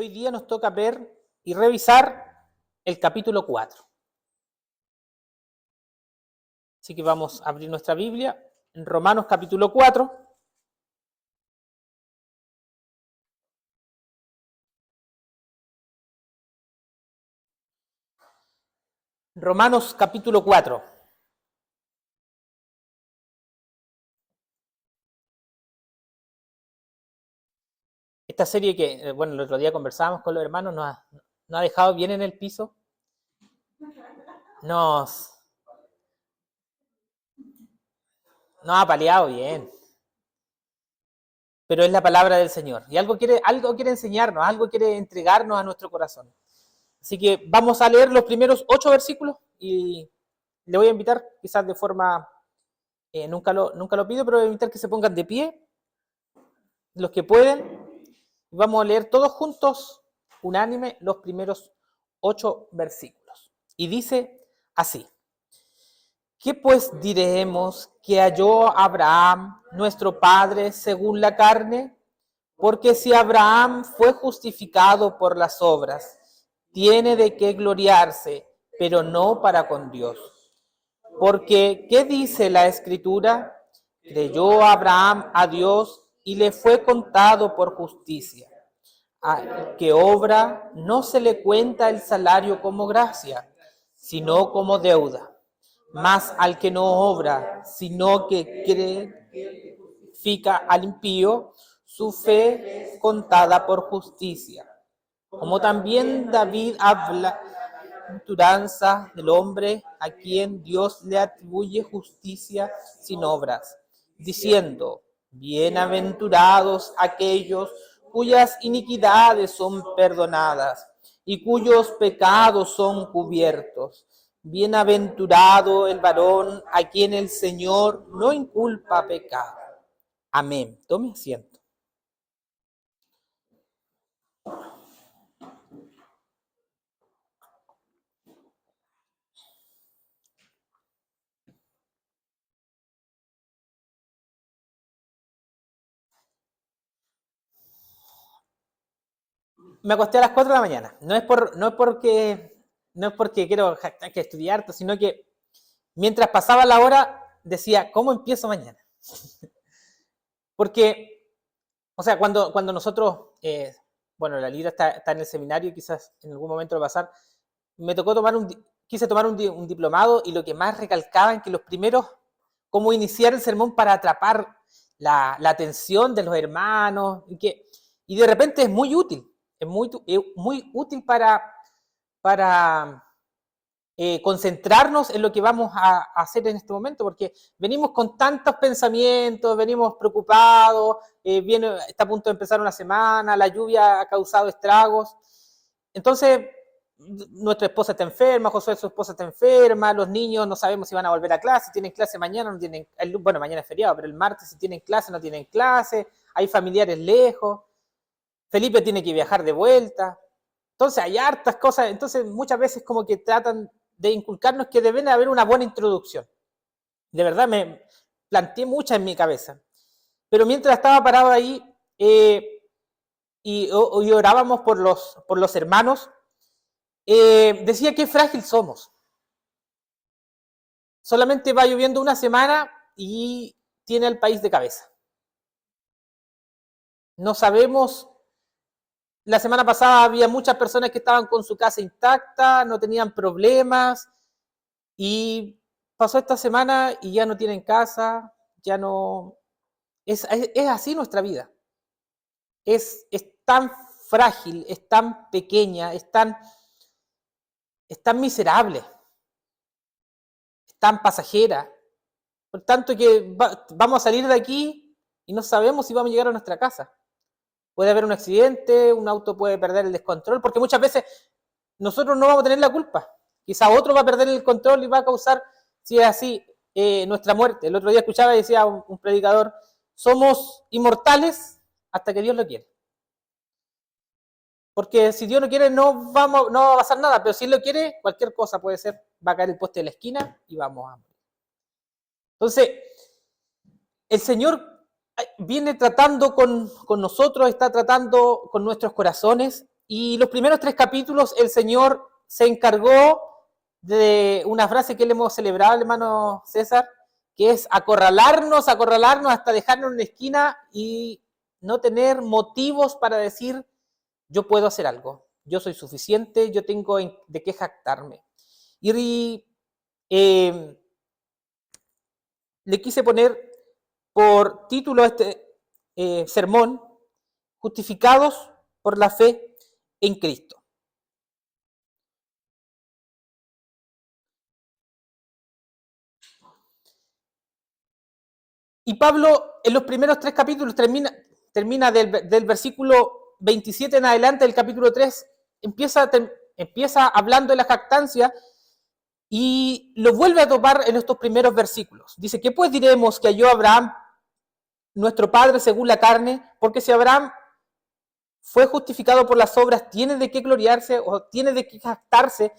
hoy día nos toca ver y revisar el capítulo 4. Así que vamos a abrir nuestra Biblia en Romanos capítulo 4. Romanos capítulo 4. Esta serie que, bueno, el otro día conversábamos con los hermanos, nos ha dejado bien en el piso. Nos ha paliado bien. Pero es la palabra del Señor. Y algo quiere enseñarnos, algo quiere entregarnos a nuestro corazón. Así que vamos a leer los primeros 8 versículos y le voy a invitar, quizás de forma, nunca lo pido, pero voy a invitar que se pongan de pie, los que pueden. Vamos a leer todos juntos, unánime, los primeros 8 versículos. Y dice así: ¿qué pues diremos que halló Abraham, nuestro padre, según la carne? Porque si Abraham fue justificado por las obras, tiene de qué gloriarse, pero no para con Dios. Porque, ¿qué dice la Escritura? Creyó Abraham a Dios y le fue contado por justicia. Al que obra no se le cuenta el salario como gracia, sino como deuda. Mas al que no obra, sino que cree, justifica al impío, su fe contada por justicia. Como también David habla bienaventuranza del hombre a quien Dios le atribuye justicia sin obras, diciendo: bienaventurados aquellos cuyas iniquidades son perdonadas y cuyos pecados son cubiertos. Bienaventurado el varón a quien el Señor no inculpa pecado. Amén. Tome asiento. Me acosté a las 4 de la mañana. No es porque quiero que estudiar, sino que mientras pasaba la hora decía, ¿cómo empiezo mañana? Porque, o sea, cuando nosotros, bueno, la Lira está en el seminario, quizás en algún momento lo va a pasar, me tocó quise tomar un diplomado, y lo que más recalcaba en que los primeros, cómo iniciar el sermón para atrapar la atención de los hermanos, y de repente es muy útil útil para concentrarnos en lo que vamos a hacer en este momento, porque venimos con tantos pensamientos, venimos preocupados, está a punto de empezar una semana, la lluvia ha causado estragos. Entonces, nuestra esposa está enferma, Josué, su esposa está enferma, los niños no sabemos si van a volver a clase, si tienen clase mañana, no tienen, bueno, mañana es feriado, pero el martes si tienen clase, no tienen clase, hay familiares lejos. Felipe tiene que viajar de vuelta. Entonces hay hartas cosas. Entonces muchas veces como que tratan de inculcarnos que deben haber una buena introducción. De verdad me planteé muchas en mi cabeza. Pero mientras estaba parado ahí y orábamos por los hermanos, decía qué frágil somos. Solamente va lloviendo una semana y tiene al país de cabeza. No sabemos. La semana pasada había muchas personas que estaban con su casa intacta, no tenían problemas, y pasó esta semana y ya no tienen casa, ya no... Es así nuestra vida. Es tan frágil, es tan pequeña, es tan miserable, es tan pasajera. Por tanto que vamos a salir de aquí y no sabemos si vamos a llegar a nuestra casa. Puede haber un accidente, un auto puede perder el descontrol, porque muchas veces nosotros no vamos a tener la culpa. Quizá otro va a perder el control y va a causar, si es así, nuestra muerte. El otro día escuchaba y decía un predicador, somos inmortales hasta que Dios lo quiere. Porque si Dios no quiere no va a pasar nada, pero si Él lo quiere, cualquier cosa puede ser. Va a caer el poste de la esquina y vamos a morir. Entonces, el Señor viene tratando con nosotros, está tratando con nuestros corazones, y los primeros 3 capítulos el Señor se encargó de una frase que le hemos celebrado, hermano César, que es acorralarnos hasta dejarnos en una esquina y no tener motivos para decir yo puedo hacer algo, yo soy suficiente, yo tengo de qué jactarme. Y le quise poner por título a este sermón, justificados por la fe en Cristo. Y Pablo en los primeros 3 capítulos termina del versículo 27 en adelante del capítulo 3, empieza hablando de la jactancia y lo vuelve a topar en estos primeros versículos. Dice, ¿qué pues diremos que halló Abraham, nuestro padre según la carne? Porque si Abraham fue justificado por las obras, tiene de qué gloriarse o tiene de qué jactarse,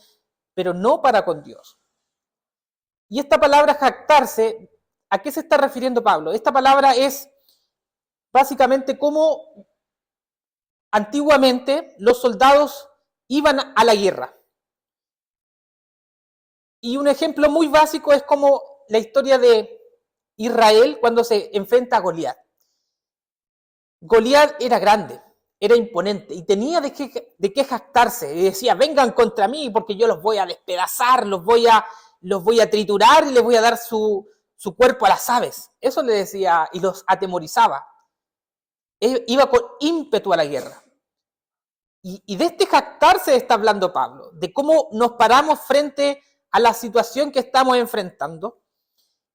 pero no para con Dios. Y esta palabra jactarse, ¿a qué se está refiriendo Pablo? Esta palabra es básicamente cómo antiguamente los soldados iban a la guerra. Y un ejemplo muy básico es como la historia de Israel cuando se enfrenta a Goliat. Goliat era grande, era imponente y tenía de qué jactarse. Y decía, vengan contra mí porque yo los voy a despedazar, los voy a triturar y les voy a dar su cuerpo a las aves. Eso le decía y los atemorizaba. Iba con ímpetu a la guerra. Y de este jactarse está hablando Pablo, de cómo nos paramos frente a la situación que estamos enfrentando.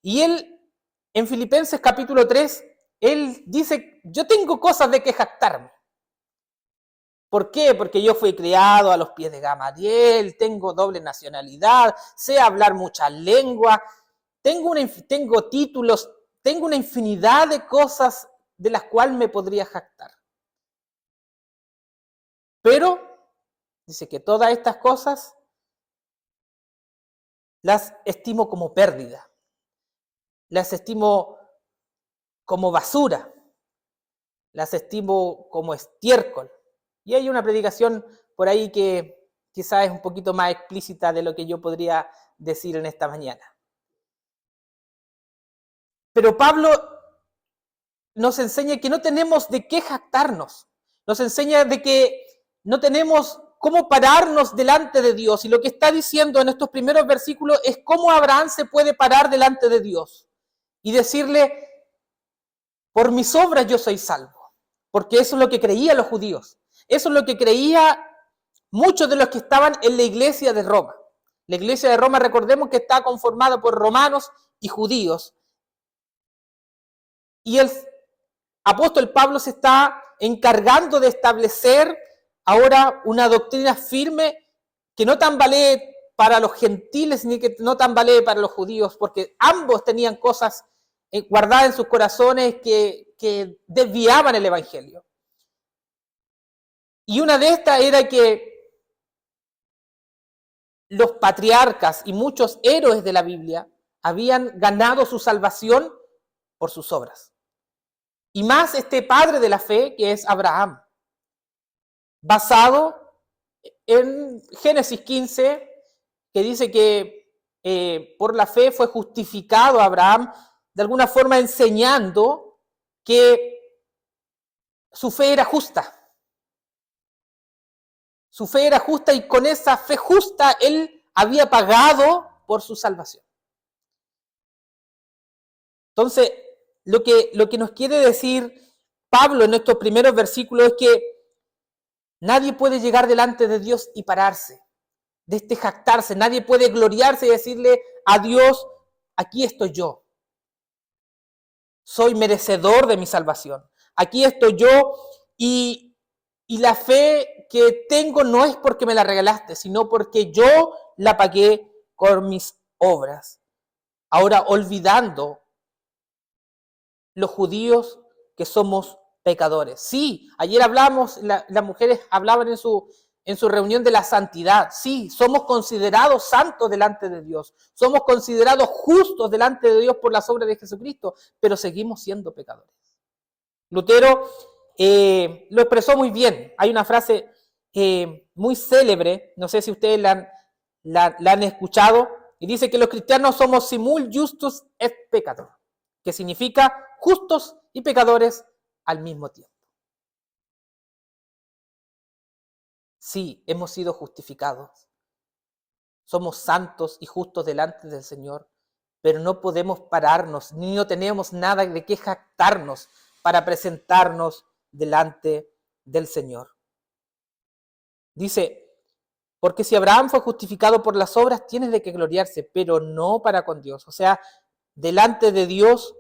Y él, en Filipenses capítulo 3, él dice, yo tengo cosas de que jactarme. ¿Por qué? Porque yo fui criado a los pies de Gamaliel, tengo doble nacionalidad, sé hablar muchas lenguas, tengo títulos, tengo una infinidad de cosas de las cuales me podría jactar. Pero dice que todas estas cosas las estimo como pérdida, las estimo como basura, las estimo como estiércol. Y hay una predicación por ahí que quizás es un poquito más explícita de lo que yo podría decir en esta mañana. Pero Pablo nos enseña que no tenemos de qué jactarnos, nos enseña de que no tenemos cómo pararnos delante de Dios. Y lo que está diciendo en estos primeros versículos es cómo Abraham se puede parar delante de Dios y decirle, por mis obras yo soy salvo. Porque eso es lo que creían los judíos. Eso es lo que creían muchos de los que estaban en la iglesia de Roma. La iglesia de Roma, recordemos que está conformada por romanos y judíos. Y el apóstol Pablo se está encargando de establecer ahora una doctrina firme que no tambalee para los gentiles ni que no tambalee para los judíos, porque ambos tenían cosas guardadas en sus corazones que desviaban el evangelio. Y una de estas era que los patriarcas y muchos héroes de la Biblia habían ganado su salvación por sus obras. Y más este padre de la fe que es Abraham, basado en Génesis 15, que dice que por la fe fue justificado Abraham, de alguna forma enseñando que su fe era justa. Su fe era justa y con esa fe justa él había pagado por su salvación. Entonces, lo que nos quiere decir Pablo en estos primeros versículos es que nadie puede llegar delante de Dios y pararse, de jactarse. Nadie puede gloriarse y decirle a Dios, aquí estoy yo. Soy merecedor de mi salvación. Aquí estoy yo y la fe que tengo no es porque me la regalaste, sino porque yo la pagué con mis obras. Ahora, olvidando los judíos que somos pecadores. Sí, ayer hablamos, las mujeres hablaban en su reunión de la santidad. Sí, somos considerados santos delante de Dios. Somos considerados justos delante de Dios por las obras de Jesucristo, pero seguimos siendo pecadores. Lutero lo expresó muy bien. Hay una frase muy célebre, no sé si ustedes la han escuchado, y dice que los cristianos somos simul justus et peccator, que significa justos y pecadores al mismo tiempo. Sí, hemos sido justificados. Somos santos y justos delante del Señor, pero no podemos pararnos, ni no tenemos nada de qué jactarnos para presentarnos delante del Señor. Dice, porque si Abraham fue justificado por las obras, tiene de qué gloriarse, pero no para con Dios. O sea, delante de Dios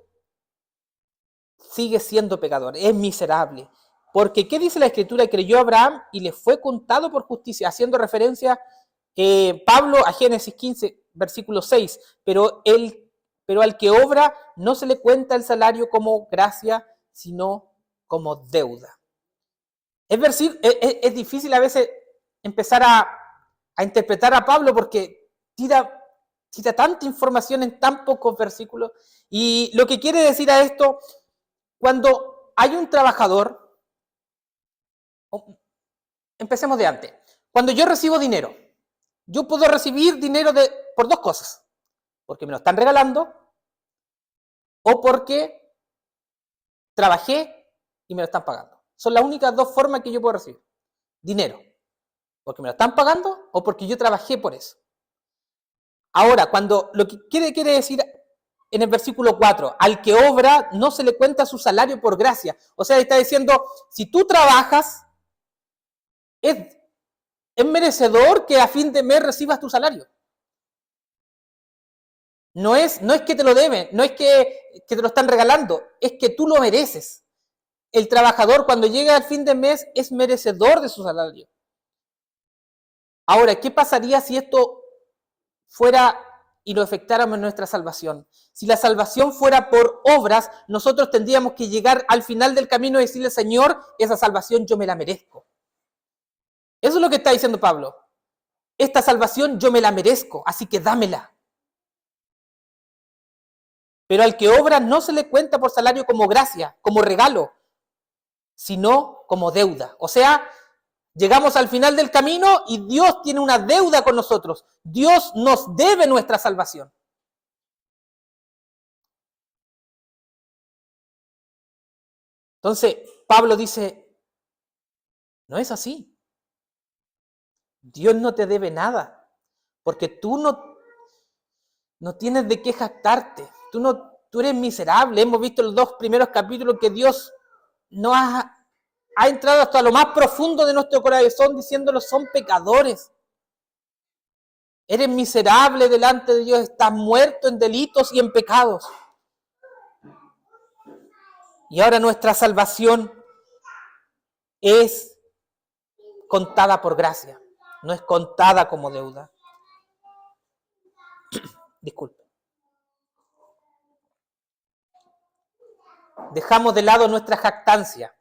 sigue siendo pecador, es miserable. Porque, ¿qué dice la Escritura? Creyó Abraham y le fue contado por justicia, haciendo referencia Pablo a Génesis 15, versículo 6. Pero al que obra no se le cuenta el salario como gracia, sino como deuda. Es difícil a veces empezar a interpretar a Pablo porque tira tanta información en tan pocos versículos. Y lo que quiere decir a esto, cuando hay un trabajador, empecemos de antes. Cuando yo recibo dinero, yo puedo recibir dinero por dos cosas. Porque me lo están regalando o porque trabajé y me lo están pagando. Son las únicas dos formas que yo puedo recibir dinero. Porque me lo están pagando o porque yo trabajé por eso. Ahora, cuando lo que quiere decir en el versículo 4, al que obra no se le cuenta su salario por gracia. O sea, está diciendo, si tú trabajas, es merecedor que a fin de mes recibas tu salario. No es que te lo deben, no es que te lo están regalando, es que tú lo mereces. El trabajador cuando llega al fin de mes es merecedor de su salario. Ahora, ¿qué pasaría si esto fuera y lo afectáramos en nuestra salvación? Si la salvación fuera por obras, nosotros tendríamos que llegar al final del camino y decirle, Señor, esa salvación yo me la merezco. Eso es lo que está diciendo Pablo. Esta salvación yo me la merezco, así que dámela. Pero al que obra no se le cuenta por salario como gracia, como regalo, sino como deuda. O sea, llegamos al final del camino y Dios tiene una deuda con nosotros. Dios nos debe nuestra salvación. Entonces, Pablo dice, no es así. Dios no te debe nada, porque tú no tienes de qué jactarte. Tú eres miserable. Hemos visto los dos primeros capítulos que Dios no ha entrado hasta lo más profundo de nuestro corazón diciéndolo, son pecadores. Eres miserable delante de Dios, estás muerto en delitos y en pecados. Y ahora nuestra salvación es contada por gracia, no es contada como deuda. Disculpe. Dejamos de lado nuestra jactancia.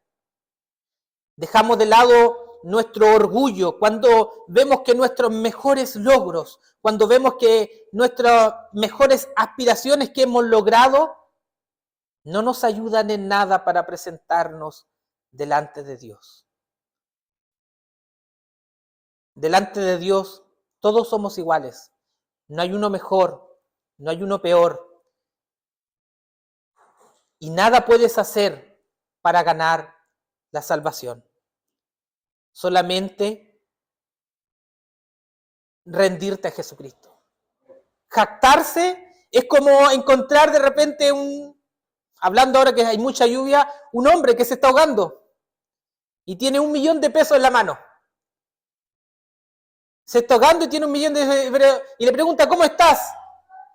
Dejamos de lado nuestro orgullo cuando vemos que nuestros mejores logros, cuando vemos que nuestras mejores aspiraciones que hemos logrado no nos ayudan en nada para presentarnos delante de Dios. Delante de Dios todos somos iguales. No hay uno mejor, no hay uno peor. Y nada puedes hacer para ganar la salvación. Solamente rendirte a Jesucristo. Jactarse es como encontrar de repente hablando ahora que hay mucha lluvia, un hombre que se está ahogando y tiene $1.000.000 en la mano. Se está ahogando y tiene $1.000.000 y le pregunta, ¿cómo estás?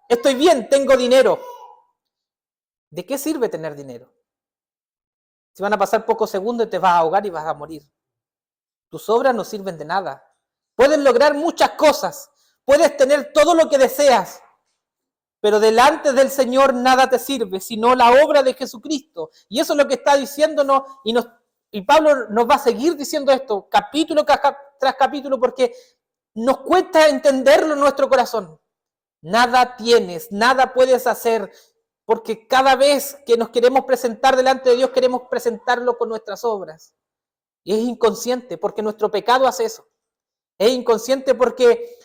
Estoy bien, tengo dinero. ¿De qué sirve tener dinero? Si van a pasar pocos segundos y te vas a ahogar y vas a morir. Tus obras no sirven de nada. Puedes lograr muchas cosas, puedes tener todo lo que deseas, pero delante del Señor nada te sirve, sino la obra de Jesucristo. Y eso es lo que está diciéndonos, y Pablo nos va a seguir diciendo esto, capítulo tras capítulo, porque nos cuesta entenderlo en nuestro corazón. Nada tienes, nada puedes hacer, porque cada vez que nos queremos presentar delante de Dios, queremos presentarlo con nuestras obras. Y es inconsciente porque nuestro pecado hace eso. Es inconsciente porque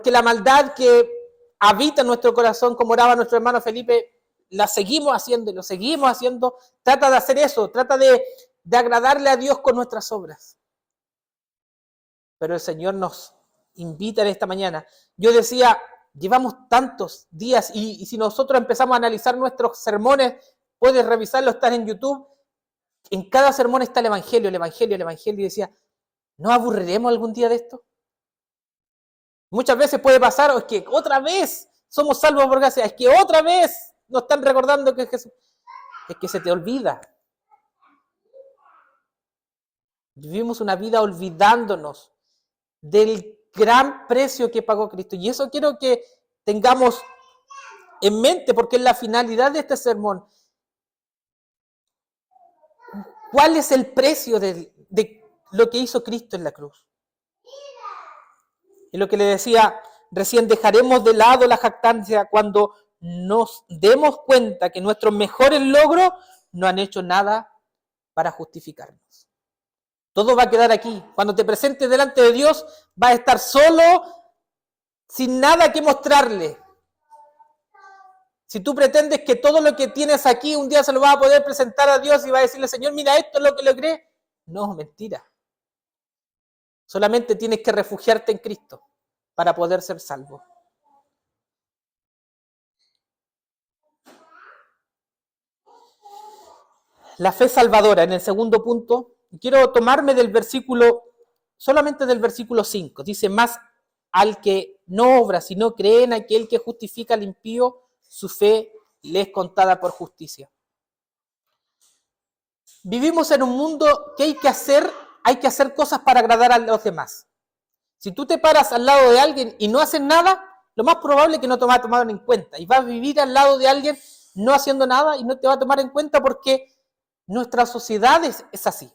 la maldad que habita en nuestro corazón, como oraba nuestro hermano Felipe, la seguimos haciendo y lo seguimos haciendo. Trata de hacer eso, trata de agradarle a Dios con nuestras obras. Pero el Señor nos invita en esta mañana. Yo decía, llevamos tantos días y si nosotros empezamos a analizar nuestros sermones, puedes revisarlo, están en YouTube. En cada sermón está el Evangelio, el Evangelio, el Evangelio. Y decía, ¿no aburriremos algún día de esto? Muchas veces puede pasar, es que otra vez somos salvos por gracia, es que otra vez nos están recordando que Jesús, es que se te olvida. Vivimos una vida olvidándonos del gran precio que pagó Cristo. Y eso quiero que tengamos en mente, porque es la finalidad de este sermón. ¿Cuál es el precio de lo que hizo Cristo en la cruz? Y lo que le decía recién, dejaremos de lado la jactancia cuando nos demos cuenta que nuestros mejores logros no han hecho nada para justificarnos. Todo va a quedar aquí. Cuando te presentes delante de Dios, vas a estar solo, sin nada que mostrarle. Si tú pretendes que todo lo que tienes aquí un día se lo vas a poder presentar a Dios y vas a decirle, Señor, mira, esto es lo que logré. No, mentira. Solamente tienes que refugiarte en Cristo para poder ser salvo. La fe salvadora, en el segundo punto, quiero tomarme del versículo, solamente del versículo 5. Dice, más al que no obra, sino cree en aquel que justifica al impío, su fe le es contada por justicia. Vivimos en un mundo que hay que hacer cosas para agradar a los demás. Si tú te paras al lado de alguien y no haces nada, lo más probable es que no te va a tomar en cuenta. Y vas a vivir al lado de alguien no haciendo nada y no te va a tomar en cuenta porque nuestra sociedad es así.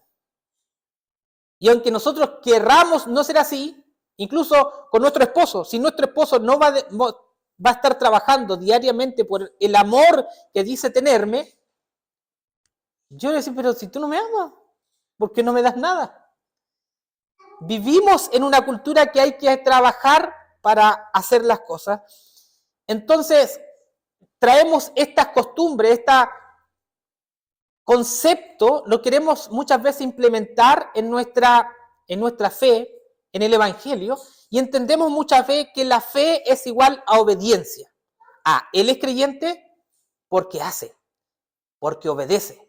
Y aunque nosotros querramos no ser así, incluso con nuestro esposo, si nuestro esposo no va a estar trabajando diariamente por el amor que dice tenerme, yo le decía, pero si tú no me amas, ¿por qué no me das nada? Vivimos en una cultura que hay que trabajar para hacer las cosas. Entonces, traemos estas costumbres, este concepto, lo queremos muchas veces implementar en nuestra fe, en el Evangelio, y entendemos muchas veces que la fe es igual a obediencia. Él es creyente porque hace, porque obedece,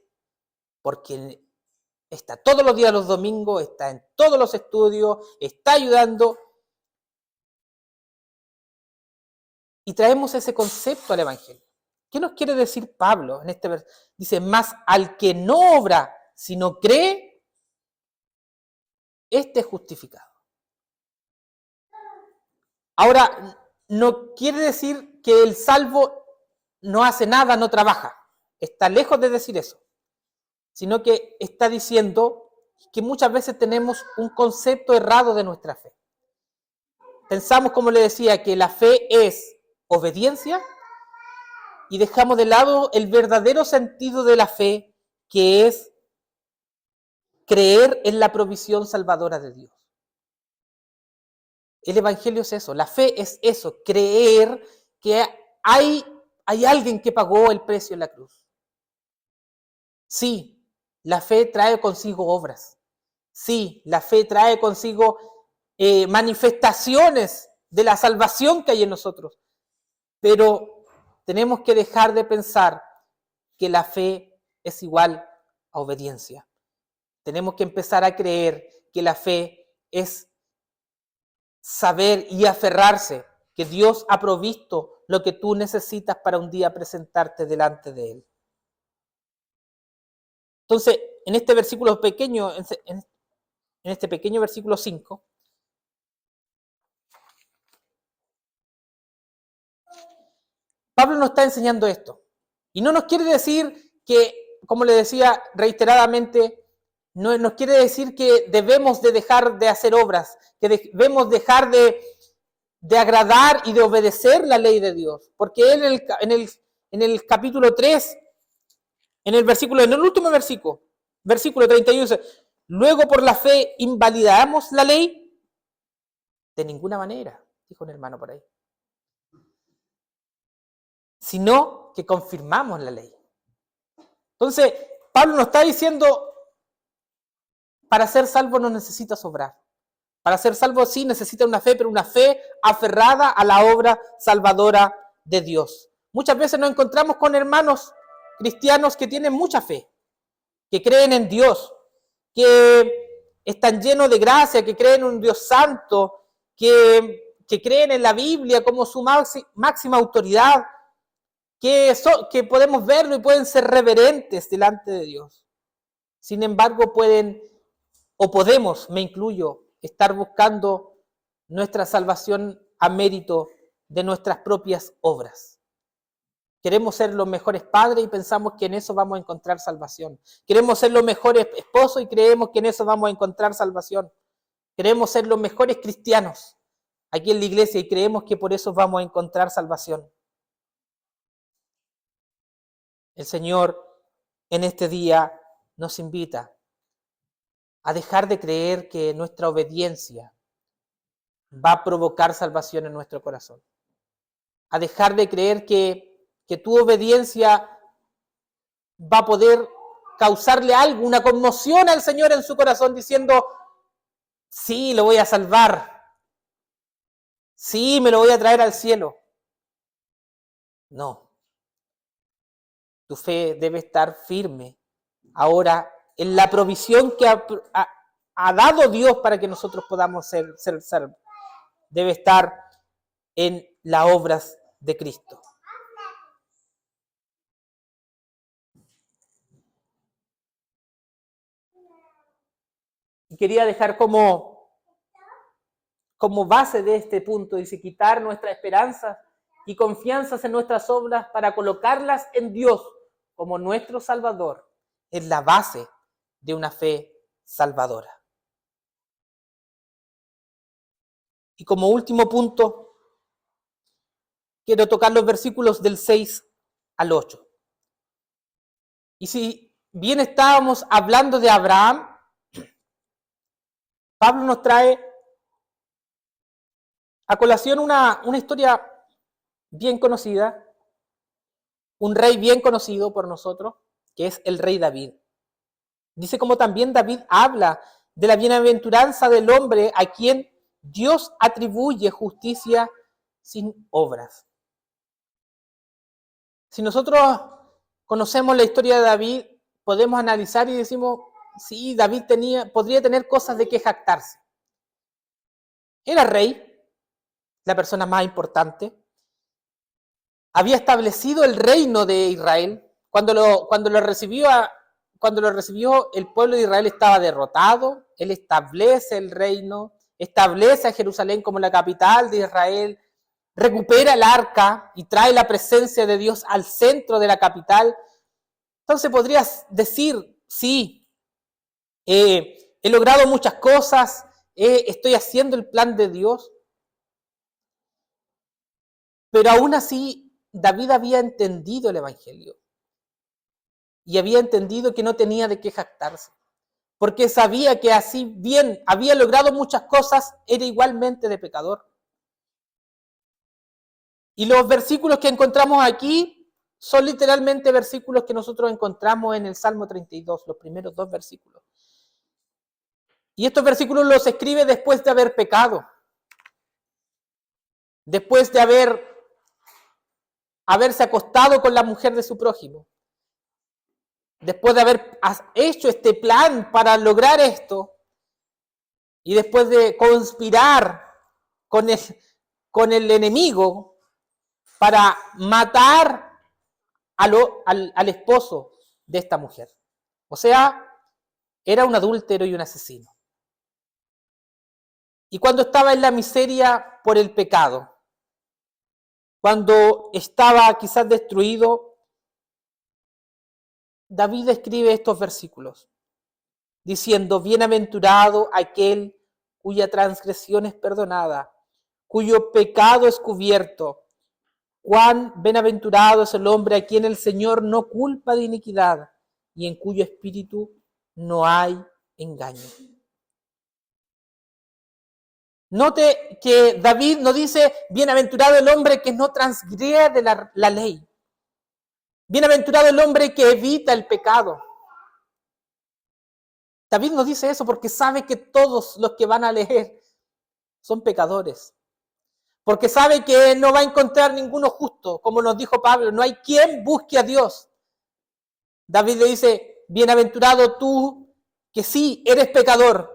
porque está todos los días los domingos, está en todos los estudios, está ayudando. Y traemos ese concepto al Evangelio. ¿Qué nos quiere decir Pablo en este verso? Dice, más al que no obra, sino cree, este es justificado. Ahora, no quiere decir que el salvo no hace nada, no trabaja. Está lejos de decir eso. Sino que está diciendo que muchas veces tenemos un concepto errado de nuestra fe. Pensamos, como le decía, que la fe es obediencia y dejamos de lado el verdadero sentido de la fe, que es creer en la provisión salvadora de Dios. El Evangelio es eso, la fe es eso, creer que hay alguien que pagó el precio en la cruz. Sí, la fe trae consigo obras. Sí, la fe trae consigo manifestaciones de la salvación que hay en nosotros. Pero tenemos que dejar de pensar que la fe es igual a obediencia. Tenemos que empezar a creer que la fe es saber y aferrarse que Dios ha provisto lo que tú necesitas para un día presentarte delante de Él. Entonces, en este versículo pequeño, en este pequeño versículo 5, Pablo nos está enseñando esto. Y no nos quiere decir que, como le decía reiteradamente, no nos quiere decir que debemos de dejar de hacer obras, que debemos dejar de agradar y de obedecer la ley de Dios. Porque él en el capítulo 3, en el último versículo 31, dice, luego por la fe invalidamos la ley? De ninguna manera, dijo un hermano por ahí. Sino que confirmamos la ley. Entonces, Pablo nos está diciendo, para ser salvo no necesitas obrar. Para ser salvo sí necesita una fe, pero una fe aferrada a la obra salvadora de Dios. Muchas veces nos encontramos con hermanos cristianos que tienen mucha fe, que creen en Dios, que están llenos de gracia, que creen en un Dios santo, que creen en la Biblia como su máxima autoridad, que podemos verlo y pueden ser reverentes delante de Dios. Sin embargo, podemos, me incluyo, estar buscando nuestra salvación a mérito de nuestras propias obras. Queremos ser los mejores padres y pensamos que en eso vamos a encontrar salvación. Queremos ser los mejores esposos y creemos que en eso vamos a encontrar salvación. Queremos ser los mejores cristianos aquí en la iglesia y creemos que por eso vamos a encontrar salvación. El Señor en este día nos invita a dejar de creer que nuestra obediencia va a provocar salvación en nuestro corazón. A dejar de creer que tu obediencia va a poder causarle algo, una conmoción al Señor en su corazón diciendo, sí, lo voy a salvar. Sí, me lo voy a traer al cielo. No. Tu fe debe estar firme ahora en la provisión que ha dado Dios para que nosotros podamos ser salvos. Debe estar en las obras de Cristo. Y quería dejar como base de este punto, dice, quitar nuestra esperanza y confianzas en nuestras obras para colocarlas en Dios como nuestro Salvador, es la base de una fe salvadora. Y como último punto, quiero tocar los versículos del 6 al 8. Y si bien estábamos hablando de Abraham, Pablo nos trae a colación una historia bien conocida, un rey bien conocido por nosotros, que es el rey David. Dice como también David habla de la bienaventuranza del hombre a quien Dios atribuye justicia sin obras. Si nosotros conocemos la historia de David, podemos analizar y decimos, sí, David podría tener cosas de que jactarse. Era rey, la persona más importante. Había establecido el reino de Israel. Cuando lo recibió el pueblo de Israel estaba derrotado. Él establece el reino, establece a Jerusalén como la capital de Israel, recupera el arca y trae la presencia de Dios al centro de la capital. Entonces podrías decir, sí, he logrado muchas cosas, estoy haciendo el plan de Dios. Pero aún así, David había entendido el Evangelio y había entendido que no tenía de qué jactarse, porque sabía que así bien había logrado muchas cosas, era igualmente de pecador. Y los versículos que encontramos aquí son literalmente versículos que nosotros encontramos en el Salmo 32, los primeros 2 versículos. Y estos versículos los escribe después de haber pecado, después de haberse acostado con la mujer de su prójimo, después de haber hecho este plan para lograr esto, y después de conspirar con el enemigo para matar al esposo de esta mujer. O sea, era un adúltero y un asesino. Y cuando estaba en la miseria por el pecado, cuando estaba quizás destruido, David escribe estos versículos, diciendo, bienaventurado aquel cuya transgresión es perdonada, cuyo pecado es cubierto. Cuán bienaventurado es el hombre a quien el Señor no culpa de iniquidad y en cuyo espíritu no hay engaño. Note que David no dice, bienaventurado el hombre que no transgrede la ley. Bienaventurado el hombre que evita el pecado. David no dice eso porque sabe que todos los que van a leer son pecadores. Porque sabe que no va a encontrar ninguno justo, como nos dijo Pablo, no hay quien busque a Dios. David le dice, bienaventurado tú que sí eres pecador,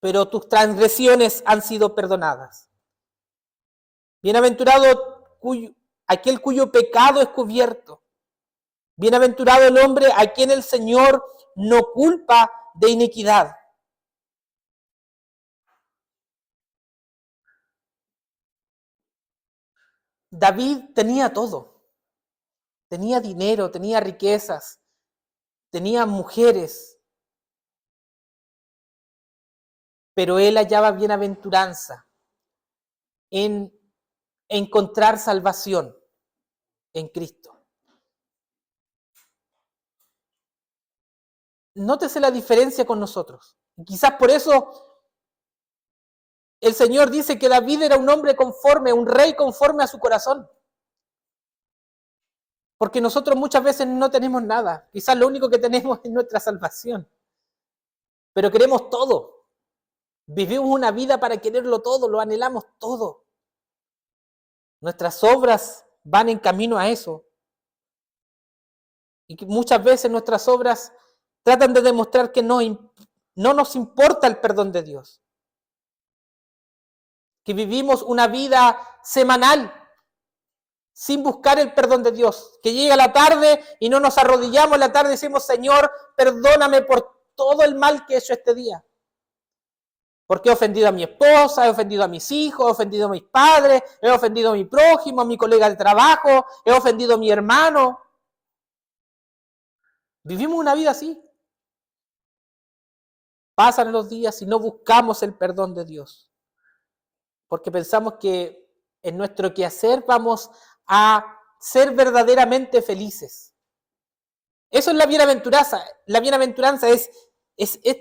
pero tus transgresiones han sido perdonadas. Bienaventurado aquel cuyo pecado es cubierto. Bienaventurado el hombre a quien el Señor no culpa de iniquidad. David tenía todo. Tenía dinero, tenía riquezas, tenía mujeres. Pero él hallaba bienaventuranza en encontrar salvación en Cristo. Nótese la diferencia con nosotros. Quizás por eso el Señor dice que David era un hombre conforme, un rey conforme a su corazón. Porque nosotros muchas veces no tenemos nada. Quizás lo único que tenemos es nuestra salvación. Pero queremos todo. Vivimos una vida para quererlo todo, lo anhelamos todo. Nuestras obras van en camino a eso. Y muchas veces nuestras obras tratan de demostrar que no nos importa el perdón de Dios. Que vivimos una vida semanal sin buscar el perdón de Dios. Que llega la tarde y no nos arrodillamos en la tarde y decimos, Señor, perdóname por todo el mal que he hecho este día. Porque he ofendido a mi esposa, he ofendido a mis hijos, he ofendido a mis padres, he ofendido a mi prójimo, a mi colega de trabajo, he ofendido a mi hermano. Vivimos una vida así. Pasan los días y no buscamos el perdón de Dios. Porque pensamos que en nuestro quehacer vamos a ser verdaderamente felices. Eso es la bienaventuranza. La bienaventuranza es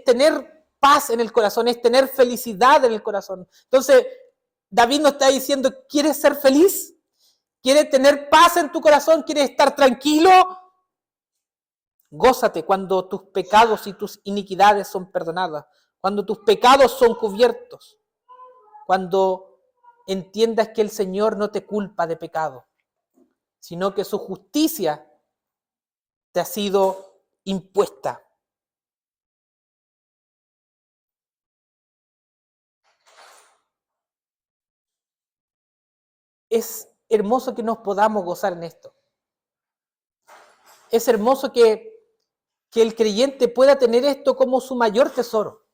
tener paz en el corazón, es tener felicidad en el corazón. Entonces, David nos está diciendo, ¿quieres ser feliz? ¿Quieres tener paz en tu corazón? ¿Quieres estar tranquilo? Gózate cuando tus pecados y tus iniquidades son perdonadas, cuando tus pecados son cubiertos, cuando entiendas que el Señor no te culpa de pecado, sino que su justicia te ha sido impuesta. Es hermoso que nos podamos gozar en esto. Es hermoso que el creyente pueda tener esto como su mayor tesoro.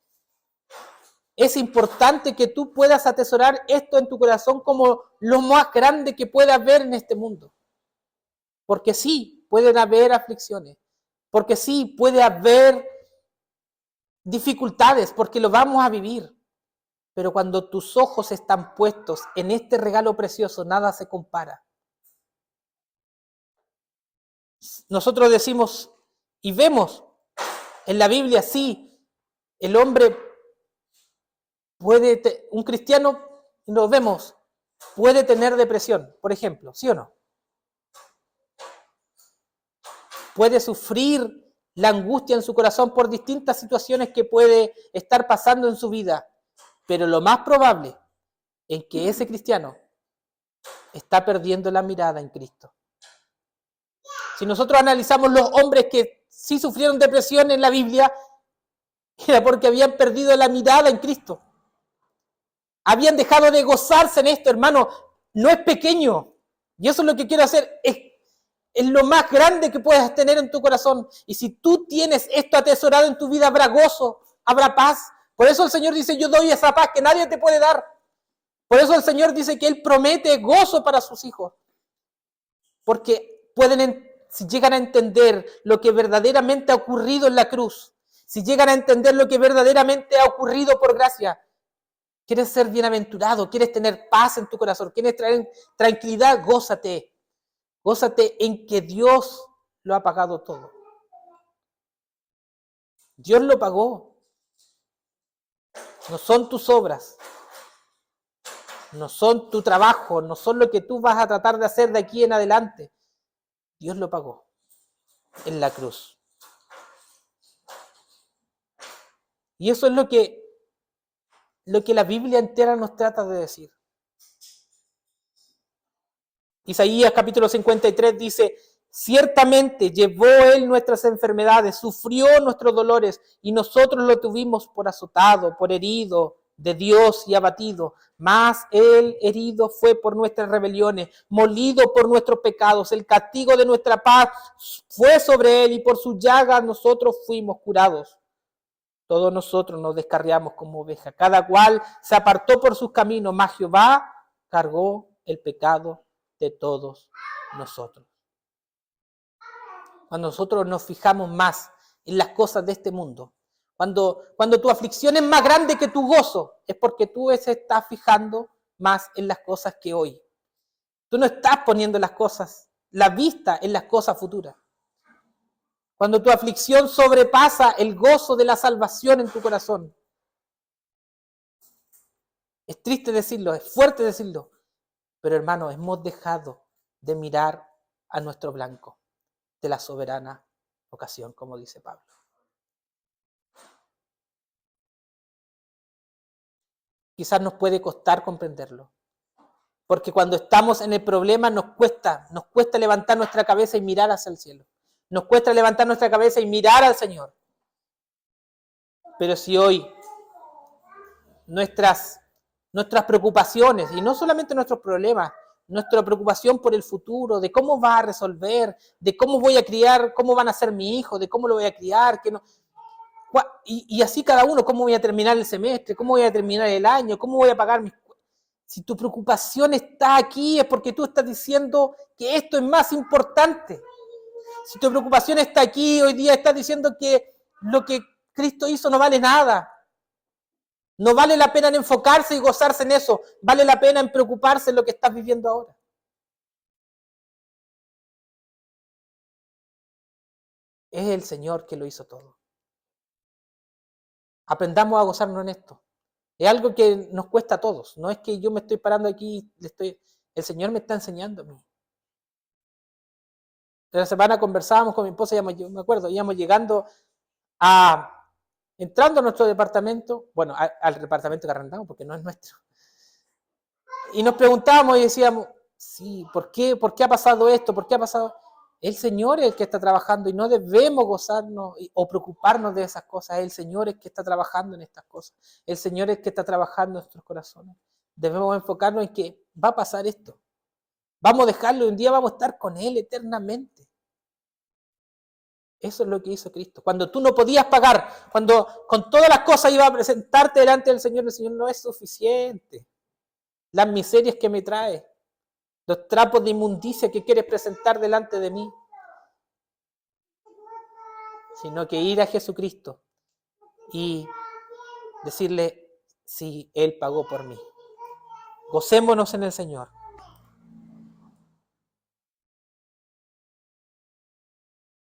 Es importante que tú puedas atesorar esto en tu corazón como lo más grande que pueda haber en este mundo. Porque sí, pueden haber aflicciones. Porque sí, puede haber dificultades, porque lo vamos a vivir. Pero cuando tus ojos están puestos en este regalo precioso, nada se compara. Nosotros decimos y vemos en la Biblia, sí, el hombre puede, un cristiano, lo vemos, puede tener depresión, por ejemplo, ¿sí o no? Puede sufrir la angustia en su corazón por distintas situaciones que puede estar pasando en su vida, pero lo más probable es que ese cristiano está perdiendo la mirada en Cristo. Si nosotros analizamos los hombres que sí sufrieron depresión en la Biblia, era porque habían perdido la mirada en Cristo. Habían dejado de gozarse en esto, hermano. No es pequeño. Y eso es lo que quiero hacer. Es lo más grande que puedas tener en tu corazón. Y si tú tienes esto atesorado en tu vida, habrá gozo, habrá paz. Por eso el Señor dice, yo doy esa paz que nadie te puede dar. Por eso el Señor dice que Él promete gozo para sus hijos. Porque si llegan a entender lo que verdaderamente ha ocurrido en la cruz, si llegan a entender lo que verdaderamente ha ocurrido por gracia, quieres ser bienaventurado, quieres tener paz en tu corazón, quieres traer tranquilidad, gózate. Gózate en que Dios lo ha pagado todo. Dios lo pagó. no son tus obras, no son tu trabajo, no son lo que tú vas a tratar de hacer de aquí en adelante. Dios lo pagó en la cruz. Y eso es lo que la Biblia entera nos trata de decir. Isaías capítulo 53 dice: ciertamente llevó Él nuestras enfermedades, sufrió nuestros dolores, y nosotros lo tuvimos por azotado, por herido de Dios y abatido. Mas Él herido fue por nuestras rebeliones, molido por nuestros pecados. El castigo de nuestra paz fue sobre Él, y por sus llagas nosotros fuimos curados. Todos nosotros nos descarriamos como ovejas, cada cual se apartó por sus caminos, mas Jehová cargó el pecado de todos nosotros. Cuando nosotros nos fijamos más en las cosas de este mundo, cuando tu aflicción es más grande que tu gozo, es porque tú se estás fijando más en las cosas que hoy. Tú no estás poniendo las cosas, la vista en las cosas futuras. Cuando tu aflicción sobrepasa el gozo de la salvación en tu corazón. Es triste decirlo, es fuerte decirlo, pero hermanos, hemos dejado de mirar a nuestro blanco de la soberana ocasión, como dice Pablo. Quizás nos puede costar comprenderlo, porque cuando estamos en el problema nos cuesta levantar nuestra cabeza y mirar hacia el cielo. Nos cuesta levantar nuestra cabeza y mirar al Señor. Pero si hoy nuestras preocupaciones, y no solamente nuestros problemas, nuestra preocupación por el futuro, de cómo va a resolver, de cómo voy a criar, cómo van a ser mi hijo, de cómo lo voy a criar, que no, y así cada uno, cómo voy a terminar el semestre, cómo voy a terminar el año, cómo voy a pagar mis... Si tu preocupación está aquí es porque tú estás diciendo que esto es más importante. Si tu preocupación está aquí, hoy día estás diciendo que lo que Cristo hizo no vale nada. No vale la pena en enfocarse y gozarse en eso. Vale la pena en preocuparse en lo que estás viviendo ahora. Es el Señor que lo hizo todo. Aprendamos a gozarnos en esto. Es algo que nos cuesta a todos. No es que yo me estoy parando aquí, el Señor me está enseñando a mí. La semana conversábamos con mi esposa, me acuerdo, íbamos llegando entrando a nuestro departamento, bueno, al departamento que arrendamos, porque no es nuestro. Y nos preguntábamos y decíamos, sí, ¿por qué ha pasado esto? ¿Por qué ha pasado? El Señor es el que está trabajando y no debemos gozarnos o preocuparnos de esas cosas. El Señor es el que está trabajando en estas cosas. El Señor es el que está trabajando en nuestros corazones. Debemos enfocarnos en que va a pasar esto. Vamos a dejarlo y un día vamos a estar con Él eternamente. Eso es lo que hizo Cristo. Cuando tú no podías pagar, cuando con todas las cosas iba a presentarte delante del Señor, el Señor no es suficiente. Las miserias que me trae, los trapos de inmundicia que quieres presentar delante de mí, sino que ir a Jesucristo y decirle, sí, Él pagó por mí. Gocémonos en el Señor.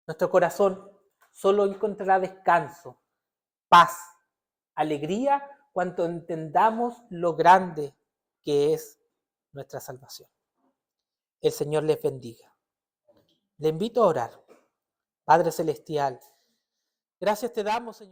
Nuestro corazón solo encontrará descanso, paz, alegría, cuando entendamos lo grande que es nuestra salvación. El Señor les bendiga. Le invito a orar. Padre Celestial, gracias te damos, Señor.